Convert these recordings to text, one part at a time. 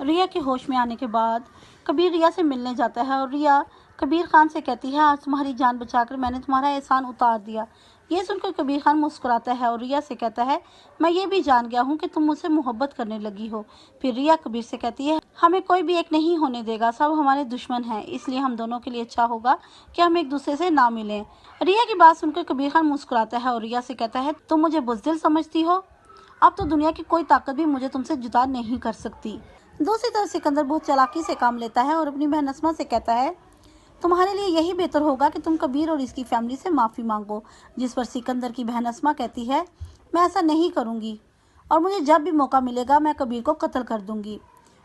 रिया के होश में आने के बाद कबीर रिया से मिलने जाता है और रिया कबीर खान से कहती है, आज तुम्हारी जान बचाकर मैंने तुम्हारा एहसान उतार दिया। ये सुनकर कबीर खान मुस्कुराता है और रिया से कहता है, मैं ये भी जान गया हूँ कि तुम मुझसे मोहब्बत करने लगी हो। फिर रिया कबीर से कहती है, हमें कोई भी एक नहीं होने देगा, सब हमारे दुश्मन हैं, इसलिए हम दोनों के लिए अच्छा होगा कि हम एक दूसरे से ना मिलें। रिया की बात सुनकर कबीर खान मुस्कुराता है और रिया से कहता है, तुम मुझे बुज़दिल समझती हो? अब तो दुनिया की कोई ताकत भी मुझे तुमसे जुदा नहीं कर सकती। दूसरी तरफ सिकंदर बहुत चालाकी से काम लेता है और अपनी बहन अस्मा से कहता है, तुम्हारे लिए यही बेहतर होगा कि तुम कबीर और इसकी फैमिली से माफ़ी मांगो। जिस पर सिकंदर की बहन अस्मा कहती है, मैं ऐसा नहीं करूँगी और मुझे जब भी मौका मिलेगा मैं कबीर को कत्ल कर दूँगी।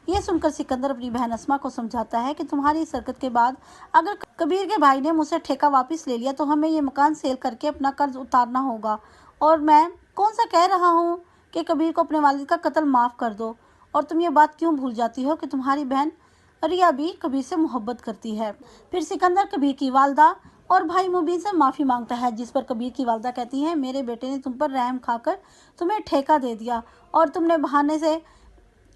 ये सुनकर सिकंदर अपनी बहन अस्मा को समझाता है कि तुम्हारी इस हरकत के बाद अगर कबीर के भाई ने मुझसे ठेका वापस ले लिया तो हमें ये मकान सेल करके अपना कर्ज उतारना होगा। और मैं कौन सा कह रहा हूँ कि कबीर को अपने वालिद का कत्ल माफ़ कर दो। और तुम ये बात क्यों भूल जाती हो कि तुम्हारी बहन रिया भी कबीर से मोहब्बत करती है। फिर सिकंदर कबीर की वालदा और भाई मुबीन से माफ़ी मांगता है, जिस पर कबीर की वालदा कहती है, मेरे बेटे ने तुम पर रहम खाकर तुम्हें ठेका दे दिया और तुमने बहाने से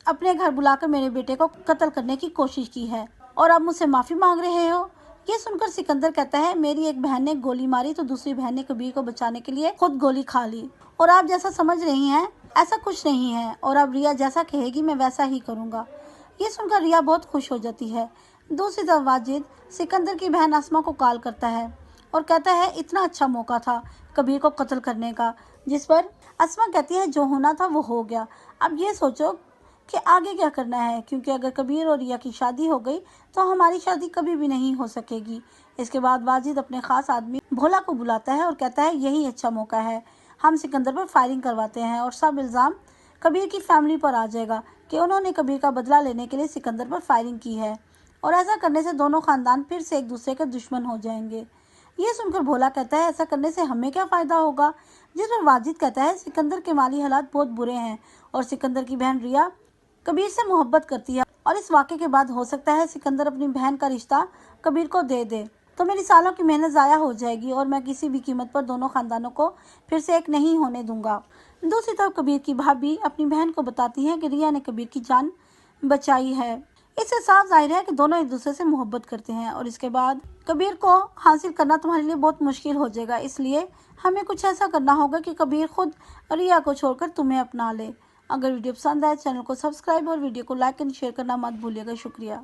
अपने घर बुलाकर मेरे बेटे को कत्ल करने की कोशिश की है और अब मुझसे माफ़ी मांग रहे हो। ये सुनकर सिकंदर कहता है, मेरी एक बहन ने गोली मारी तो दूसरी बहन ने कबीर को बचाने के लिए खुद गोली खा ली और आप जैसा समझ रही हैं ऐसा कुछ नहीं है और अब रिया जैसा कहेगी मैं वैसा ही करूँगा। ये सुनकर रिया बहुत खुश हो जाती है। दूसरी तरफ वाजिद सिकंदर की बहन अस्मा को कॉल करता है और कहता है, इतना अच्छा मौका था कबीर को कत्ल करने का। जिस पर अस्मा कहती है, जो होना था वो हो गया, अब ये सोचो कि आगे क्या करना है, क्योंकि अगर कबीर और रिया की शादी हो गई तो हमारी शादी कभी भी नहीं हो सकेगी। इसके बाद वाजिद अपने खास आदमी भोला को बुलाता है और कहता है, यही अच्छा मौका है, हम सिकंदर पर फायरिंग करवाते हैं और सब इल्ज़ाम कबीर की फैमिली पर आ जाएगा कि उन्होंने कबीर का बदला लेने के लिए सिकंदर पर फायरिंग की है और ऐसा करने से दोनों खानदान फिर से एक दूसरे के दुश्मन हो जाएंगे। ये सुनकर भोला कहता है, ऐसा करने से हमें क्या फ़ायदा होगा। जिस पर वाजिद कहता है, सिकंदर के माली हालात बहुत बुरे हैं और सिकंदर की बहन रिया कबीर से मोहब्बत करती है और इस वाक़े के बाद हो सकता है सिकंदर अपनी बहन का रिश्ता कबीर को दे दे तो मेरी सालों की मेहनत ज़ाया हो जाएगी और मैं किसी भी कीमत पर दोनों खानदानों को फिर से एक नहीं होने दूंगा। दूसरी तरफ कबीर की भाभी अपनी बहन को बताती है कि रिया ने कबीर की जान बचाई है। इससे साफ जाहिर है कि दोनों एक दूसरे से मोहब्बत करते हैं और इसके बाद कबीर को हासिल करना तुम्हारे लिए बहुत मुश्किल हो जाएगा, इसलिए हमें कुछ ऐसा करना होगा कि कबीर खुद रिया को छोड़कर तुम्हें अपना ले। अगर वीडियो पसंद आए चैनल को सब्सक्राइब और वीडियो को लाइक एंड शेयर करना मत भूलिएगा। शुक्रिया।